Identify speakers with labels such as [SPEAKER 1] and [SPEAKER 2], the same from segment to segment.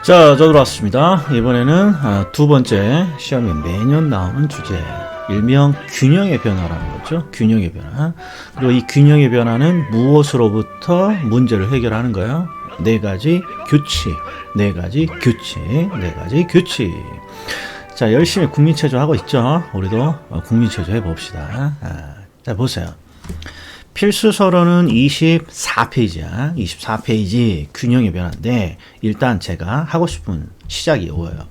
[SPEAKER 1] 자, 들어왔습니다. 이번에는 두 번째 시험에 매년 나오는 주제, 일명 균형의 변화라는 거죠. 균형의 변화. 그리고 이 균형의 변화는 무엇으로부터 문제를 해결하는 거야? 네 가지 규칙, 네 가지 규칙, 네 가지 규칙. 자, 열심히 국민체조 하고 있죠. 우리도 국민체조 해봅시다. 자, 보세요. 필수 서론은 24페이지야. 24페이지 균형의 변화인데, 일단 제가 하고 싶은 시작이 이거예요.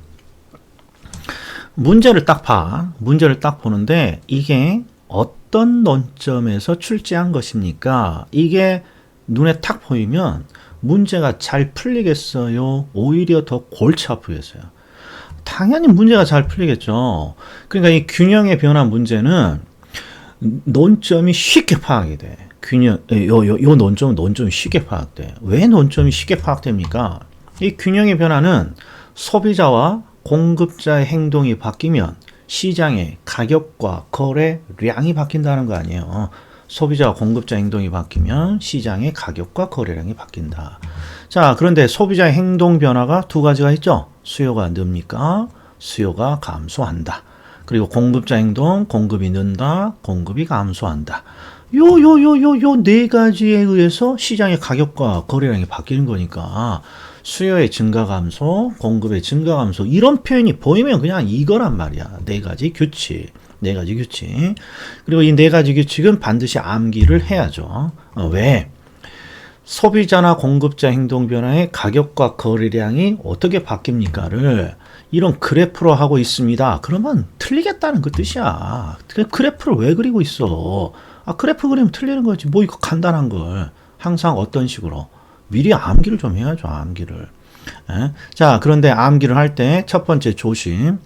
[SPEAKER 1] 문제를 딱 봐. 문제를 딱 보는데, 이게 어떤 논점에서 출제한 것입니까? 이게 눈에 딱 보이면 문제가 잘 풀리겠어요? 오히려 더 골치 아프겠어요? 당연히 문제가 잘 풀리겠죠. 그러니까 이 균형의 변화 문제는 논점이 쉽게 파악이 돼. 요 논점이 쉽게 파악돼. 왜 논점이 쉽게 파악됩니까? 이 균형의 변화는 소비자와 공급자의 행동이 바뀌면 시장의 가격과 거래량이 바뀐다는 거 아니에요. 소비자와 공급자 행동이 바뀌면 시장의 가격과 거래량이 바뀐다. 자, 그런데 소비자의 행동 변화가 두 가지가 있죠. 수요가 늡니까? 수요가 감소한다. 그리고 공급자 행동, 공급이 는다, 공급이 감소한다. 요 네 가지에 의해서 시장의 가격과 거래량이 바뀌는 거니까 수요의 증가 감소, 공급의 증가 감소 이런 표현이 보이면 그냥 이거란 말이야. 네 가지 규칙. 네 가지 규칙. 그리고 이 네 가지 규칙은 반드시 암기를 해야죠. 왜? 소비자나 공급자 행동 변화의 가격과 거래량이 어떻게 바뀝니까를 이런 그래프로 하고 있습니다. 그러면 틀리겠다는 그 뜻이야. 그래프를 왜 그리고 있어? 그래프 그리면 틀리는 거지. 뭐 이거 간단한 걸. 항상 어떤 식으로? 미리 암기를 좀 해야죠. 암기를. 자, 그런데 암기를 할 때 첫 번째 조심.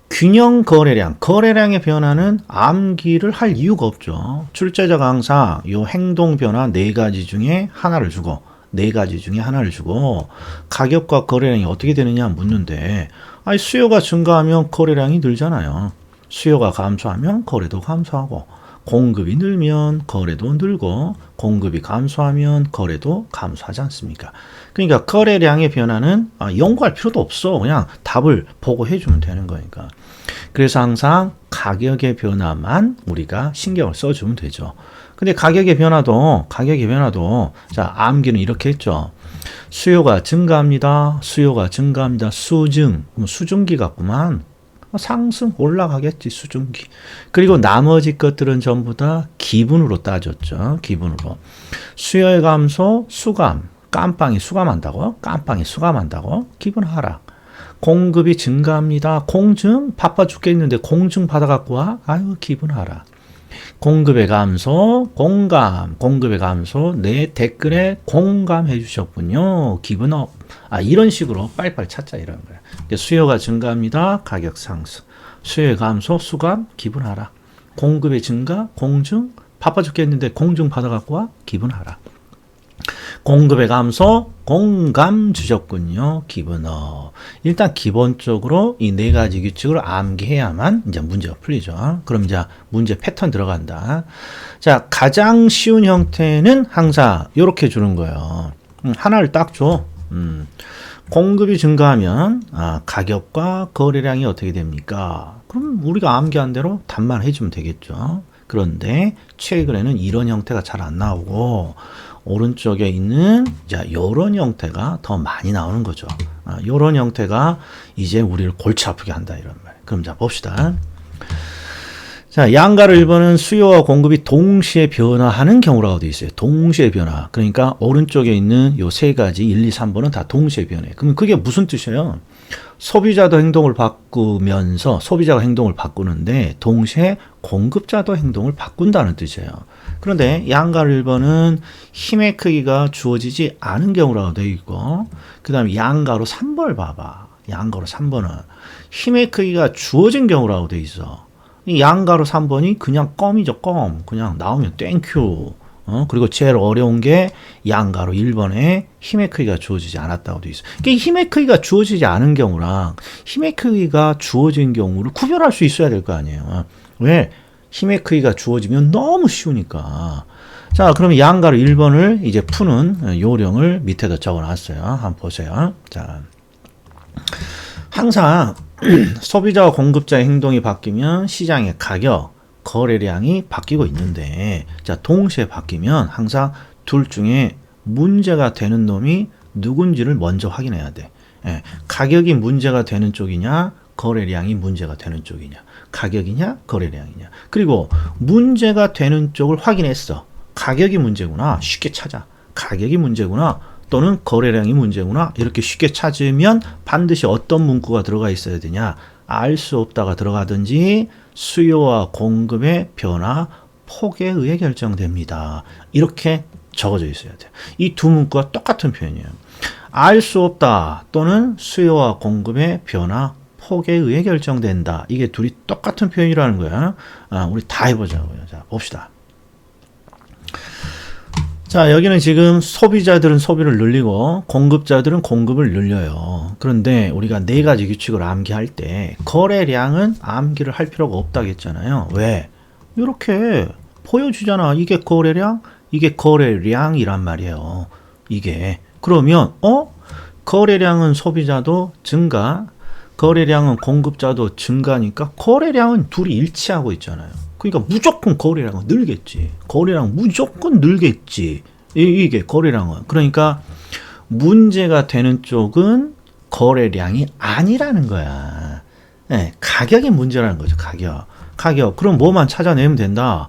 [SPEAKER 1] 균형 거래량. 거래량의 변화는 암기를 할 이유가 없죠. 출제자가 항상 이 행동 변화 네 가지 중에 하나를 주고 네 가지 중에 하나를 주고 가격과 거래량이 어떻게 되느냐 묻는데 수요가 증가하면 거래량이 늘잖아요. 수요가 감소하면 거래도 감소하고 공급이 늘면 거래도 늘고 공급이 감소하면 거래도 감소하지 않습니까? 그러니까 거래량의 변화는 연구할 필요도 없어. 그냥 답을 보고 해주면 되는 거니까. 그래서 항상 가격의 변화만 우리가 신경을 써주면 되죠. 근데 가격의 변화도 자, 암기는 이렇게 했죠. 수요가 증가합니다. 수요가 증가합니다. 수증기 같구만. 상승 올라가겠지 수증기. 그리고 나머지 것들은 전부 다 기분으로 따졌죠. 기분으로. 수요의 감소, 수감. 깜빵이 수감한다고? 깜빵이 수감한다고? 기분 하락. 공급이 증가합니다. 공증? 바빠 죽겠는데 공증 받아갖고 와? 아유 기분 하락. 공급의 감소, 공감, 공급의 감소, 내 댓글에 공감해 주셨군요. 기분 업. 이런 식으로 빨리빨리 찾자 이런 거야. 수요가 증가합니다. 가격 상승. 수요의 감소, 수감, 기분 하락. 공급의 증가, 공증, 바빠 죽겠는데 공증 받아갖고 와? 기분 하락. 공급의 감소, 공감 주셨군요. 기분 업. 일단 기본적으로 이 네 가지 규칙을 암기해야만 이제 문제가 풀리죠. 그럼 이제 문제 패턴 들어간다. 자, 가장 쉬운 형태는 항상 이렇게 주는 거예요. 하나를 딱 줘. 공급이 증가하면 가격과 거래량이 어떻게 됩니까? 그럼 우리가 암기한 대로 답만 해주면 되겠죠. 그런데 최근에는 이런 형태가 잘 안 나오고 오른쪽에 있는 요런 형태가 더 많이 나오는 거죠. 요런 형태가 이제 우리를 골치 아프게 한다 이런 말. 그럼 자 봅시다. 자, 양가로 1번은 수요와 공급이 동시에 변화하는 경우라고 되어 있어요. 동시에 변화. 그러니까 오른쪽에 있는 요 세 가지 1, 2, 3번은 다 동시에 변해. 그럼 그게 무슨 뜻이에요? 소비자도 행동을 바꾸면서 소비자가 행동을 바꾸는데 동시에 공급자도 행동을 바꾼다는 뜻이에요. 그런데 양가로 1번은 힘의 크기가 주어지지 않은 경우라고 되어 있고 그 다음에 양가로 3번을 봐봐. 양가로 3번은 힘의 크기가 주어진 경우라고 되어 있어. 이 양가로 3번이 그냥 껌이죠. 껌. 그냥 나오면 땡큐. 그리고 제일 어려운 게 양가로 1번에 힘의 크기가 주어지지 않았다고 되어 있어. 그러니까 힘의 크기가 주어지지 않은 경우랑 힘의 크기가 주어진 경우를 구별할 수 있어야 될 거 아니에요. 왜? 힘의 크기가 주어지면 너무 쉬우니까. 자, 그럼 양가로 1번을 이제 푸는 요령을 밑에다 적어 놨어요. 한번 보세요. 자, 항상 소비자와 공급자의 행동이 바뀌면 시장의 가격, 거래량이 바뀌고 있는데, 자, 동시에 바뀌면 항상 둘 중에 문제가 되는 놈이 누군지를 먼저 확인해야 돼. 예, 가격이 문제가 되는 쪽이냐, 거래량이 문제가 되는 쪽이냐, 가격이냐, 거래량이냐. 그리고 문제가 되는 쪽을 확인했어. 가격이 문제구나. 쉽게 찾아. 가격이 문제구나. 또는 거래량이 문제구나. 이렇게 쉽게 찾으면 반드시 어떤 문구가 들어가 있어야 되냐. 알 수 없다가 들어가든지 수요와 공급의 변화, 폭에 의해 결정됩니다. 이렇게 적어져 있어야 돼요. 이 두 문구가 똑같은 표현이에요. 알 수 없다 또는 수요와 공급의 변화, 폭에 의해 결정된다. 이게 둘이 똑같은 표현이라는 거야. 우리 다 해보자고요. 자, 봅시다. 자, 여기는 지금 소비자들은 소비를 늘리고 공급자들은 공급을 늘려요. 그런데 우리가 네 가지 규칙을 암기할 때 거래량은 암기를 할 필요가 없다고 했잖아요. 왜? 이렇게 보여주잖아. 이게 거래량, 이게 거래량이란 말이에요. 이게. 그러면 거래량은 소비자도 증가, 거래량은 공급자도 증가니까 거래량은 둘이 일치하고 있잖아요. 그러니까 무조건 거래량은 늘겠지. 거래량 무조건 늘겠지. 이게 거래량은. 그러니까 문제가 되는 쪽은 거래량이 아니라는 거야. 네, 가격이 문제라는 거죠. 가격. 그럼 뭐만 찾아내면 된다.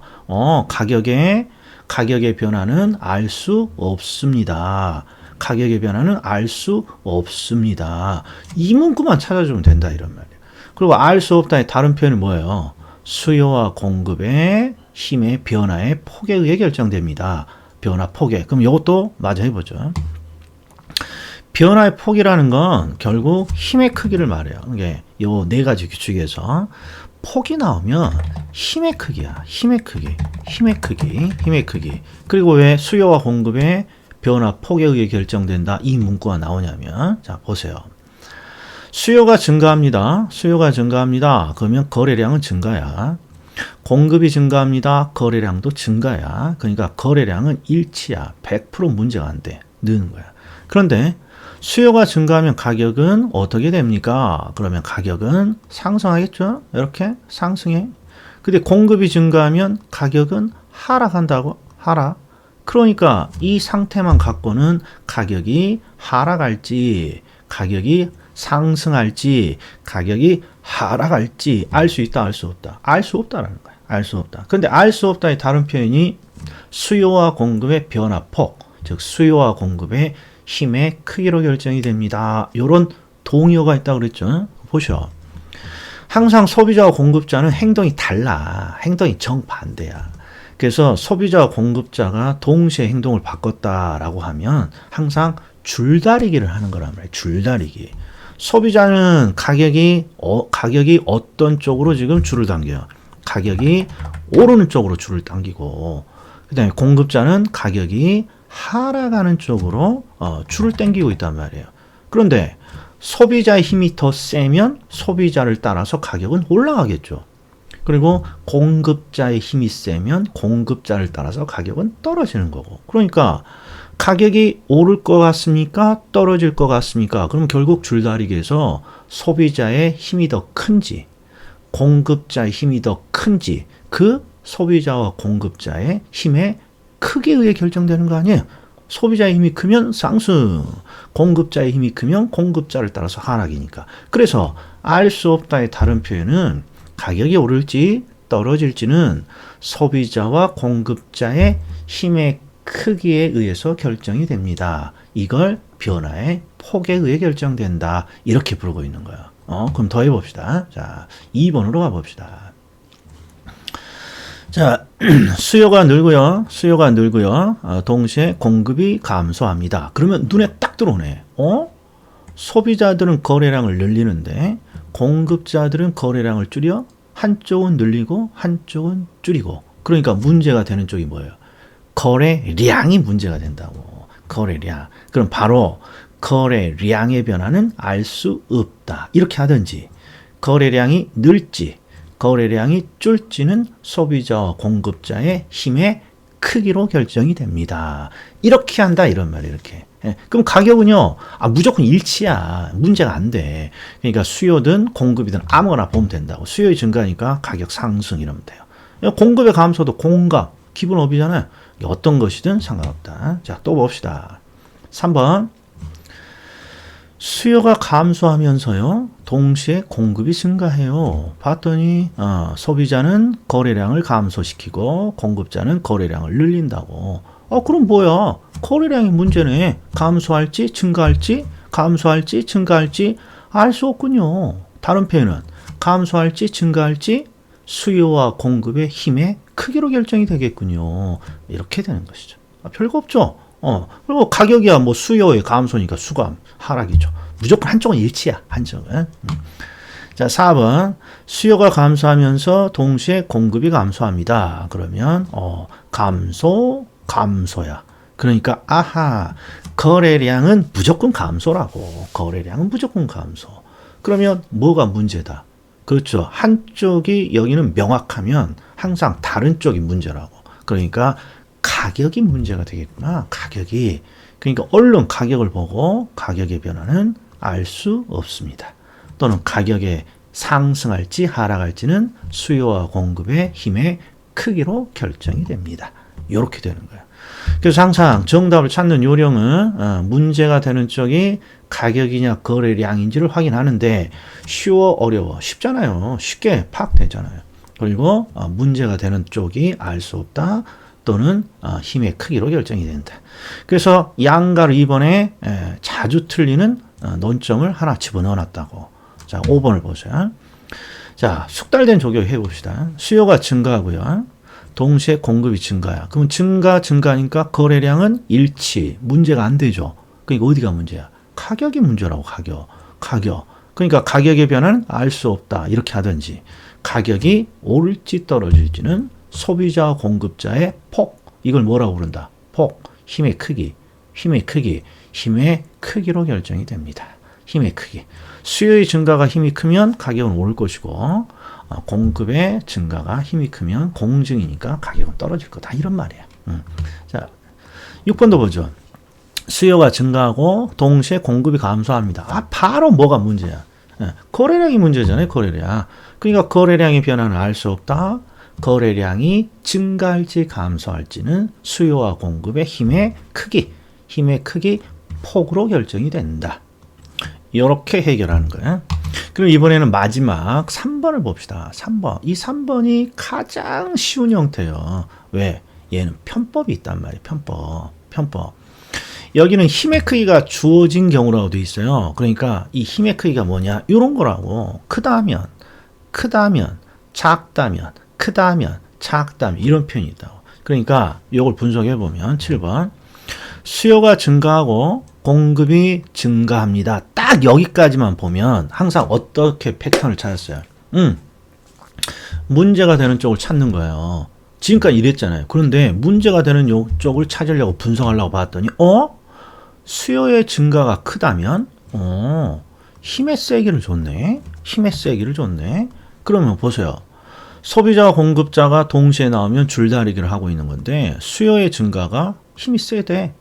[SPEAKER 1] 가격의 변화는 알 수 없습니다. 가격의 변화는 알 수 없습니다. 이 문구만 찾아주면 된다 이런 말이에요. 그리고 알 수 없다의 다른 표현은 뭐예요? 수요와 공급의 힘의 변화의 폭에 의해 결정됩니다. 변화 폭에. 그럼 이것도 마저 해보죠. 변화의 폭이라는 건 결국 힘의 크기를 말해요. 이게 요 네 가지 규칙에서 폭이 나오면 힘의 크기야. 힘의 크기. 그리고 왜 수요와 공급의 변화 폭에 의해 결정된다. 이 문구가 나오냐면, 자, 보세요. 수요가 증가합니다. 그러면 거래량은 증가야. 공급이 증가합니다. 거래량도 증가야. 그러니까 거래량은 일치야. 100% 문제가 안 돼. 느는 거야. 그런데 수요가 증가하면 가격은 어떻게 됩니까? 그러면 가격은 상승하겠죠? 이렇게 상승해. 근데 공급이 증가하면 가격은 하락한다고. 하락. 그러니까 이 상태만 갖고는 가격이 하락할지, 가격이 상승할지, 가격이 하락할지 알 수 있다, 알 수 없다. 알 수 없다라는 거야. 알 수 없다. 근데 알 수 없다의 다른 표현이 수요와 공급의 변화폭, 즉 수요와 공급의 힘의 크기로 결정이 됩니다. 이런 동의어가 있다고 그랬죠. 보셔. 항상 소비자와 공급자는 행동이 달라. 행동이 정반대야. 그래서 소비자와 공급자가 동시에 행동을 바꿨다라고 하면 항상 줄다리기를 하는 거란 말이에요. 줄다리기. 소비자는 가격이 어떤 쪽으로 지금 줄을 당겨요. 가격이 오르는 쪽으로 줄을 당기고, 그 다음에 공급자는 가격이 하락하는 쪽으로 줄을 당기고 있단 말이에요. 그런데 소비자의 힘이 더 세면 소비자를 따라서 가격은 올라가겠죠. 그리고 공급자의 힘이 세면 공급자를 따라서 가격은 떨어지는 거고. 그러니까 가격이 오를 것 같습니까? 떨어질 것 같습니까? 그럼 결국 줄다리기에서 소비자의 힘이 더 큰지, 공급자의 힘이 더 큰지, 그 소비자와 공급자의 힘의 크기에 의해 결정되는 거 아니에요? 소비자의 힘이 크면 상승, 공급자의 힘이 크면 공급자를 따라서 하락이니까. 그래서 알 수 없다의 다른 표현은 가격이 오를지 떨어질지는 소비자와 공급자의 힘의 크기에 의해서 결정이 됩니다. 이걸 변화의 폭에 의해 결정된다. 이렇게 부르고 있는 거예요. 그럼 더 해봅시다. 자, 2번으로 가봅시다. 자, 수요가 늘고요. 동시에 공급이 감소합니다. 그러면 눈에 딱 들어오네. 소비자들은 거래량을 늘리는데 공급자들은 거래량을 줄여 한쪽은 늘리고 한쪽은 줄이고. 그러니까 문제가 되는 쪽이 뭐예요? 거래량이 문제가 된다고. 거래량. 그럼 바로 거래량의 변화는 알 수 없다. 이렇게 하든지, 거래량이 늘지 거래량이 줄지는 소비자와 공급자의 힘의 크기로 결정이 됩니다. 이렇게 한다 이런 말이에요. 이렇게. 예, 그럼 가격은요, 무조건 일치야. 문제가 안 돼. 그러니까 수요든 공급이든 아무거나 보면 된다고. 수요의 증가니까 가격 상승 이러면 돼요. 공급의 감소도 공감, 기본업이잖아요. 어떤 것이든 상관없다. 자, 또 봅시다. 3번. 수요가 감소하면서요, 동시에 공급이 증가해요. 봤더니 소비자는 거래량을 감소시키고 공급자는 거래량을 늘린다고. 그럼 뭐야? 거래량이 문제네. 감소할지 증가할지 감소할지 증가할지 알 수 없군요. 다른 표현은 감소할지 증가할지 수요와 공급의 힘의 크기로 결정이 되겠군요. 이렇게 되는 것이죠. 별거 없죠. 그리고 가격이야 뭐 수요의 감소니까 수감 하락이죠. 무조건 한쪽은 일치야. 한쪽은. 자, 4번. 수요가 감소하면서 동시에 공급이 감소합니다. 그러면 감소야. 그러니까 거래량은 무조건 감소라고. 거래량은 무조건 감소. 그러면 뭐가 문제다? 그렇죠. 한쪽이 여기는 명확하면 항상 다른 쪽이 문제라고. 그러니까 가격이 문제가 되겠구나. 가격이. 그러니까 얼른 가격을 보고 가격의 변화는 알 수 없습니다. 또는 가격이 상승할지 하락할지는 수요와 공급의 힘의 크기로 결정이 됩니다. 이렇게 되는 거예요. 그래서 항상 정답을 찾는 요령은 문제가 되는 쪽이 가격이냐 거래량인지를 확인하는데 쉬워 어려워 쉽잖아요. 쉽게 파악되잖아요. 그리고 문제가 되는 쪽이 알 수 없다 또는 힘의 크기로 결정이 된다. 그래서 양가를 2번에 자주 틀리는 논점을 하나 집어넣어놨다고. 자, 5번을 보세요. 자, 숙달된 조교 해봅시다. 수요가 증가하고요. 동시에 공급이 증가야. 그럼 증가니까 거래량은 일치. 문제가 안 되죠. 그러니까 어디가 문제야? 가격이 문제라고, 가격. 그러니까 가격의 변화는 알 수 없다. 이렇게 하든지. 가격이 오를지 떨어질지는 소비자와 공급자의 폭. 이걸 뭐라고 부른다? 폭. 힘의 크기로 결정이 됩니다. 힘의 크기. 수요의 증가가 힘이 크면 가격은 오를 것이고 공급의 증가가 힘이 크면 공증이니까 가격은 떨어질 거다. 이런 말이에요. 자, 6번도 보죠. 수요가 증가하고 동시에 공급이 감소합니다. 바로 뭐가 문제야? 거래량이 문제잖아요. 거래량. 그러니까 거래량의 변화는 알 수 없다. 거래량이 증가할지 감소할지는 수요와 공급의 힘의 크기, 폭으로 결정이 된다. 이렇게 해결하는 거예요. 그럼 이번에는 마지막 3번을 봅시다. 3번. 이 3번이 가장 쉬운 형태예요. 왜? 얘는 편법이 있단 말이에요. 편법. 여기는 힘의 크기가 주어진 경우라고 되어 있어요. 그러니까 이 힘의 크기가 뭐냐? 이런 거라고. 크다면, 작다면, 작다면 이런 표현이 있다고. 그러니까 이걸 분석해 보면 7번. 수요가 증가하고 공급이 증가합니다. 딱 여기까지만 보면 항상 어떻게 패턴을 찾았어요? 문제가 되는 쪽을 찾는 거예요. 지금까지 이랬잖아요. 그런데 문제가 되는 쪽을 찾으려고 분석하려고 봤더니 수요의 증가가 크다면 힘의 세기를 줬네. 그러면 보세요. 소비자와 공급자가 동시에 나오면 줄다리기를 하고 있는 건데 수요의 증가가 힘이 세대.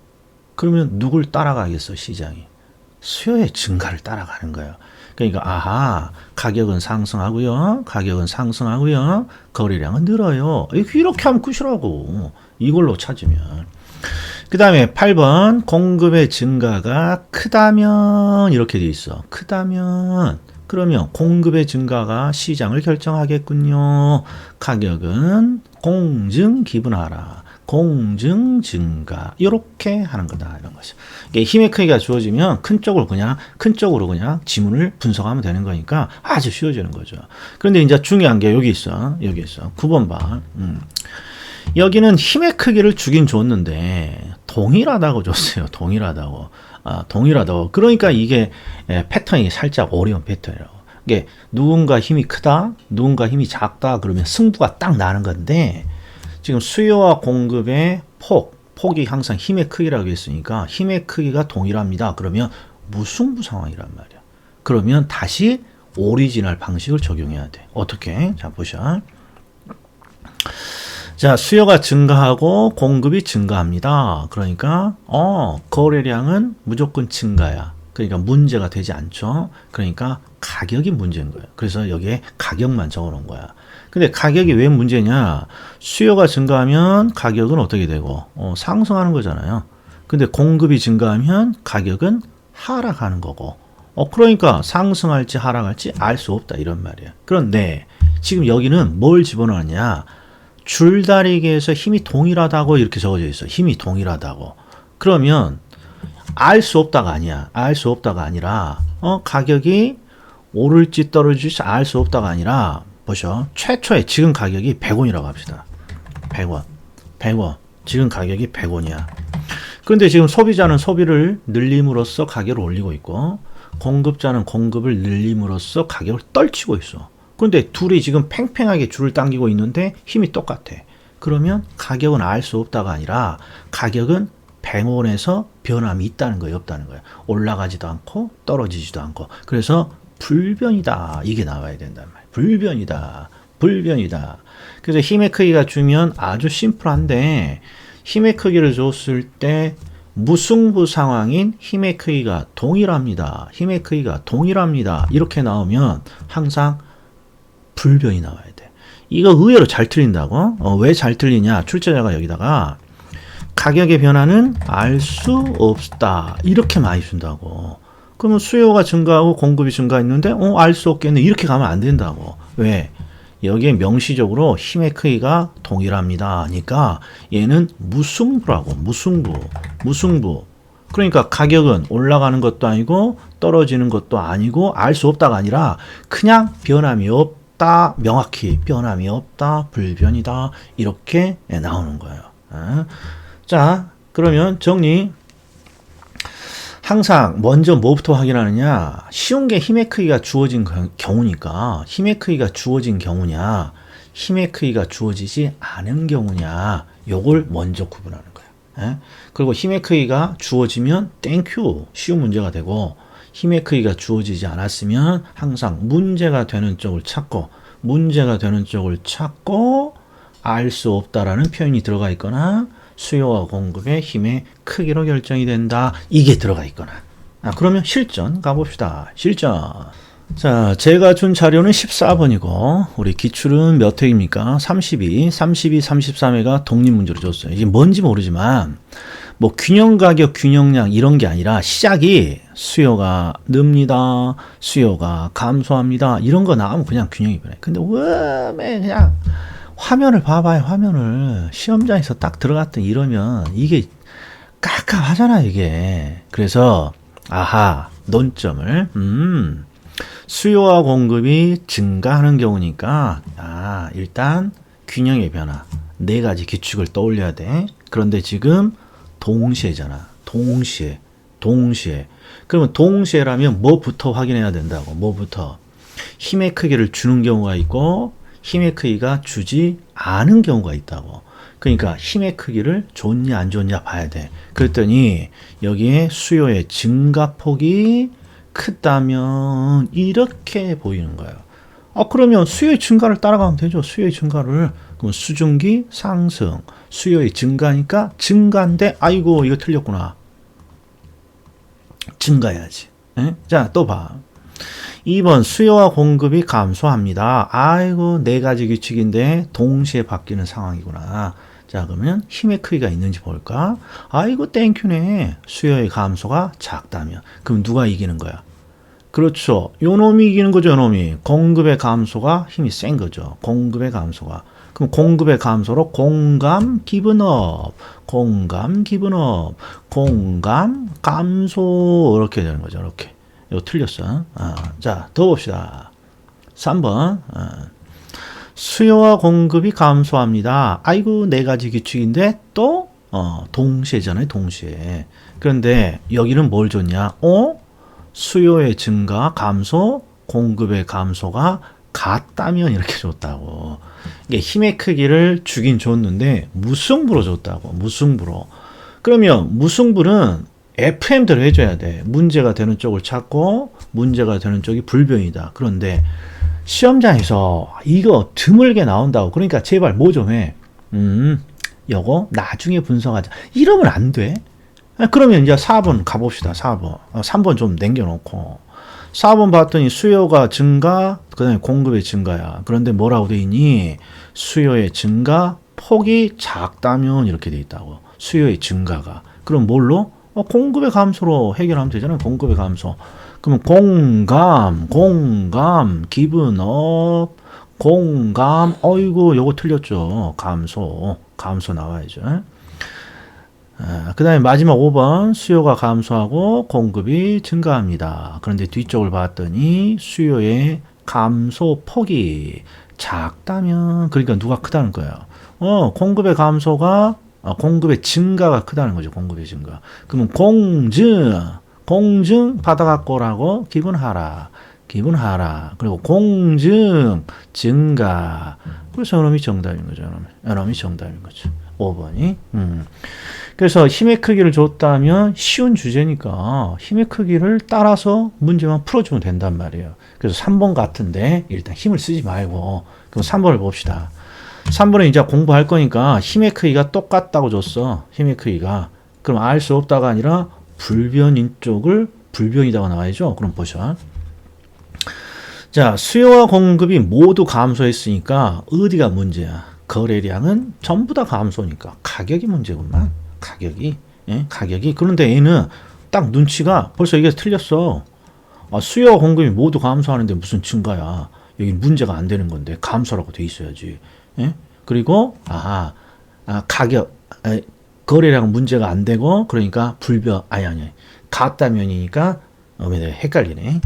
[SPEAKER 1] 그러면 누굴 따라가겠어, 시장이? 수요의 증가를 따라가는 거예요. 그러니까 가격은 상승하고요. 거래량은 늘어요. 이렇게 하면 끝이라고. 이걸로 찾으면. 그 다음에 8번 공급의 증가가 크다면 이렇게 돼 있어. 그러면 공급의 증가가 시장을 결정하겠군요. 가격은 공증 기분하라. 공증 증가 이렇게 하는 거다 이런 거죠. 힘의 크기가 주어지면 큰 쪽으로 그냥 지문을 분석하면 되는 거니까 아주 쉬워지는 거죠. 그런데 이제 중요한 게 여기 있어. 9번 봐. 여기는 힘의 크기를 주긴 줬는데 동일하다고 줬어요. 동일하다고. 그러니까 이게 패턴이 살짝 어려운 패턴이라고. 이게 누군가 힘이 크다, 누군가 힘이 작다 그러면 승부가 딱 나는 건데 지금 수요와 공급의 폭이 항상 힘의 크기라고 했으니까 힘의 크기가 동일합니다. 그러면 무승부 상황이란 말이야. 그러면 다시 오리지널 방식을 적용해야 돼. 어떻게? 자, 보셔. 자, 수요가 증가하고 공급이 증가합니다. 그러니까 거래량은 무조건 증가야. 그러니까 문제가 되지 않죠. 그러니까 가격이 문제인 거예요. 그래서 여기에 가격만 적어놓은 거야. 근데 가격이 왜 문제냐? 수요가 증가하면 가격은 어떻게 되고 상승하는 거잖아요. 근데 공급이 증가하면 가격은 하락하는 거고. 그러니까 상승할지 하락할지 알 수 없다 이런 말이야. 그런데 지금 여기는 뭘 집어넣었냐? 줄다리기에서 힘이 동일하다고 이렇게 적어져 있어. 힘이 동일하다고. 그러면 알 수 없다가 아니야. 알 수 없다가 아니라 가격이 오를지 떨어질지 알 수 없다가 아니라 보셔. 최초에 지금 가격이 100원이라고 합시다. 100원. 100원. 지금 가격이 100원이야. 그런데 지금 소비자는 소비를 늘림으로써 가격을 올리고 있고 공급자는 공급을 늘림으로써 가격을 떨치고 있어. 그런데 둘이 지금 팽팽하게 줄을 당기고 있는데 힘이 똑같아. 그러면 가격은 알 수 없다가 아니라 가격은 100원에서 변함이 있다는 거예요, 없다는 거예요. 올라가지도 않고 떨어지지도 않고. 그래서 불변이다. 이게 나와야 된단 말이에요. 불변이다. 불변이다. 그래서 힘의 크기가 주면 아주 심플한데 힘의 크기를 줬을 때 무승부 상황인 힘의 크기가 동일합니다. 힘의 크기가 동일합니다. 이렇게 나오면 항상 불변이 나와야 돼. 이거 의외로 잘 틀린다고? 왜 잘 틀리냐? 출제자가 여기다가 가격의 변화는 알 수 없다. 이렇게 많이 준다고. 그러면 수요가 증가하고 공급이 증가했는데 알 수 없겠네. 이렇게 가면 안 된다고. 왜? 여기에 명시적으로 힘의 크기가 동일합니다. 하니까 얘는 무승부라고. 무승부. 그러니까 가격은 올라가는 것도 아니고 떨어지는 것도 아니고 알 수 없다가 아니라 그냥 변함이 없다. 명확히 변함이 없다. 불변이다. 이렇게 나오는 거예요. 자, 그러면 정리. 항상 먼저 뭐부터 확인하느냐? 쉬운 게 힘의 크기가 주어진 경우니까 힘의 크기가 주어진 경우냐, 힘의 크기가 주어지지 않은 경우냐, 요걸 먼저 구분하는 거예요. 그리고 힘의 크기가 주어지면 땡큐 쉬운 문제가 되고 힘의 크기가 주어지지 않았으면 항상 문제가 되는 쪽을 찾고 알 수 없다라는 표현이 들어가 있거나 수요와 공급의 힘의 크기로 결정이 된다. 이게 들어가 있거나. 그러면 실전 가봅시다. 실전. 자, 제가 준 자료는 14번이고 우리 기출은 몇 회입니까? 32, 33회가 독립문제로 줬어요. 이게 뭔지 모르지만 뭐 균형 가격, 균형량 이런 게 아니라 시작이 수요가 늡니다. 수요가 감소합니다. 이런 거 나오면 그냥 균형이 변해. 근데 왜 그냥 화면을 봐봐요. 화면을 시험장에서 딱 들어갔더니 이러면 이게 깝깝하잖아 이게. 그래서 논점을 수요와 공급이 증가하는 경우니까 일단 균형의 변화 4가지 규칙을 떠올려야 돼. 그런데 지금 동시에잖아. 동시에. 그러면 동시에라면 뭐부터 확인해야 된다고. 뭐부터? 힘의 크기를 주는 경우가 있고 힘의 크기가 주지 않은 경우가 있다고. 그러니까 힘의 크기를 줬냐 안 줬냐 봐야 돼. 그랬더니 여기에 수요의 증가폭이 크다면 이렇게 보이는 거예요. 그러면 수요의 증가를 따라가면 되죠. 수요의 증가를. 그럼 수증기 상승. 수요의 증가니까 증가인데 아이고 이거 틀렸구나. 증가해야지. 자, 또 봐. 2번 수요와 공급이 감소합니다. 아이고 4가지 규칙인데 동시에 바뀌는 상황이구나. 자, 그러면 힘의 크기가 있는지 볼까? 아이고 땡큐네. 수요의 감소가 작다면. 그럼 누가 이기는 거야? 그렇죠. 요 놈이 이기는 거죠. 요 놈이. 공급의 감소가 힘이 센 거죠. 공급의 감소가. 그럼 공급의 감소로 공감 기분업, 공감 감소 이렇게 되는 거죠. 이렇게. 이거 틀렸어. 자, 더 봅시다. 3번. 수요와 공급이 감소합니다. 아이고 4가지 규칙인데 또 동시에잖아요. 동시에. 그런데 여기는 뭘 줬냐? 수요의 증가, 감소, 공급의 감소가 같다면 이렇게 줬다고. 이게 힘의 크기를 주긴 줬는데 무승부로 줬다고. 무승부로. 그러면 무승부는 FM대로 해줘야 돼. 문제가 되는 쪽을 찾고 문제가 되는 쪽이 불변이다. 그런데 시험장에서 이거 드물게 나온다고. 그러니까 제발 뭐 좀 해. 요거 나중에 분석하자. 이러면 안 돼. 그러면 이제 4번 가봅시다. 4번. 3번 좀 남겨놓고. 4번 봤더니 수요가 증가, 그 다음에 공급의 증가야. 그런데 뭐라고 돼 있니? 수요의 증가, 폭이 작다면 이렇게 돼 있다고. 수요의 증가가. 그럼 뭘로? 공급의 감소로 해결하면 되잖아요. 공급의 감소. 그러면 공감, 기분 업, 공감, 어이구, 요거 틀렸죠. 감소 나와야죠. 그 다음에 마지막 5번 수요가 감소하고 공급이 증가합니다. 그런데 뒤쪽을 봤더니 수요의 감소 폭이 작다면 그러니까 누가 크다는 거예요. 공급의 감소가 공급의 증가가 크다는 거죠. 공급의 증가. 그러면 공증 받아갖고라고 기분하라. 그리고 공증 증가. 그래서 이놈이 정답인 거죠. 이놈이 정답인 거죠. 5번이. 그래서 힘의 크기를 줬다면 쉬운 주제니까 힘의 크기를 따라서 문제만 풀어주면 된단 말이에요. 그래서 3번 같은데 일단 힘을 쓰지 말고 그럼 3번을 봅시다. 3번은 이제 공부할 거니까 힘의 크기가 똑같다고 줬어. 힘의 크기가. 그럼 알 수 없다가 아니라 불변인 쪽을 불변이다가 나와야죠. 그럼 보셔. 자, 수요와 공급이 모두 감소했으니까 어디가 문제야? 거래량은 전부 다 감소니까 가격이 문제구만. 가격이. 그런데 얘는 딱 눈치가 벌써 이게 틀렸어. 수요와 공급이 모두 감소하는데 무슨 증가야? 여기 문제가 안 되는 건데 감소라고 돼 있어야지. 그리고 가격 거래량 문제가 안 되고 그러니까 불변 아니 같다면이니까 헷갈리네.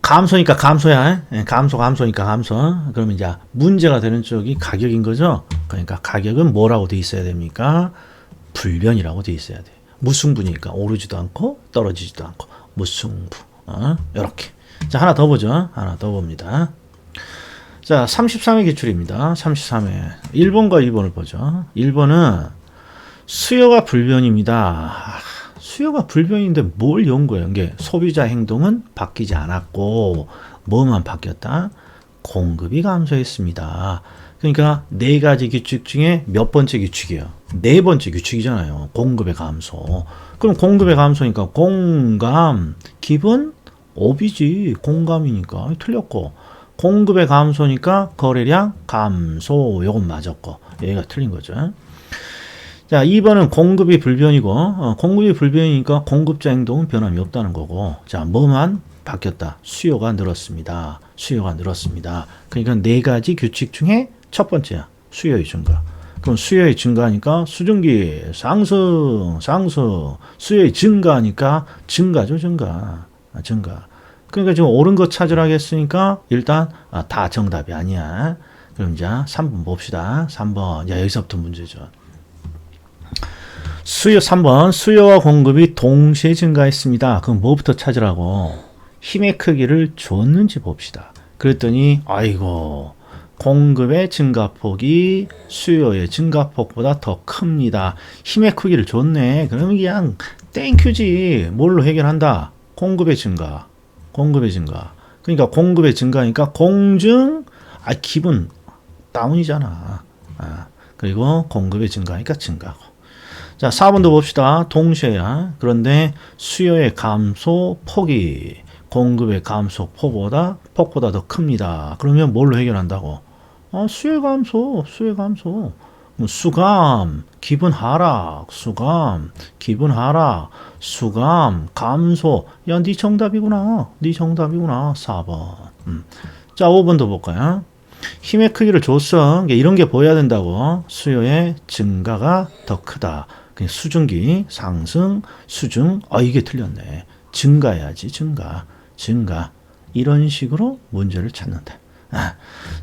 [SPEAKER 1] 감소니까 감소야. 감소니까 감소. 그러면 이제 문제가 되는 쪽이 가격인 거죠. 그러니까 가격은 뭐라고 돼 있어야 됩니까? 불변이라고 돼 있어야 돼. 무승부니까 오르지도 않고 떨어지지도 않고 무승부. 이렇게. 자, 하나 더 보죠. 하나 더 봅니다. 자, 33회 기출입니다. 33회. 1번과 2번을 보죠. 1번은 수요가 불변입니다. 수요가 불변인데 뭘 연구해요? 이게 소비자 행동은 바뀌지 않았고 뭐만 바뀌었다? 공급이 감소했습니다. 그러니까 네 가지 규칙 중에 몇 번째 규칙이에요? 네 번째 규칙이잖아요. 공급의 감소. 그럼 공급의 감소니까 공감, 기분, 업이지. 공감이니까 틀렸고 공급의 감소니까 거래량 감소. 요건 맞았고 얘가 틀린 거죠. 자, 2번은 공급이 불변이고 공급이 불변이니까 공급자 행동은 변함이 없다는 거고 자, 뭐만 바뀌었다? 수요가 늘었습니다. 그러니까 네 가지 규칙 중에 첫 번째야. 수요의 증가. 그럼 수요의 증가니까 수증기 상승. 수요의 증가니까 증가죠. 증가. 그러니까 지금 옳은 거 찾으라 했으니까 일단 다 정답이 아니야. 그럼 이제 3번 봅시다. 3번. 야, 여기서부터 문제죠. 3번 수요와 공급이 동시에 증가했습니다. 그럼 뭐부터 찾으라고? 힘의 크기를 줬는지 봅시다. 그랬더니 아이고 공급의 증가폭이 수요의 증가폭보다 더 큽니다. 힘의 크기를 줬네. 그러면 그냥 땡큐지. 뭘로 해결한다? 공급의 증가. 그러니까 공급의 증가니까 공증 기분 다운이잖아. 그리고 공급의 증가니까 증가고. 자, 4번도 봅시다. 동시에야. 그런데 수요의 감소 폭이 공급의 감소 폭보다 더 큽니다. 그러면 뭘로 해결한다고? 수요의 감소. 수감, 기분 하락, 감소. 야, 네 정답이구나. 4번. 자, 5번도 볼까요? 힘의 크기를 줬어. 이런 게 보여야 된다고. 수요의 증가가 더 크다. 수증기 상승, 수증. 이게 틀렸네. 증가해야지. 증가. 이런 식으로 문제를 찾는다.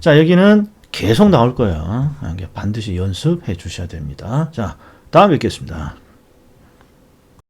[SPEAKER 1] 자, 여기는 계속 나올 거예요. 반드시 연습해 주셔야 됩니다. 자, 다음에 뵙겠습니다.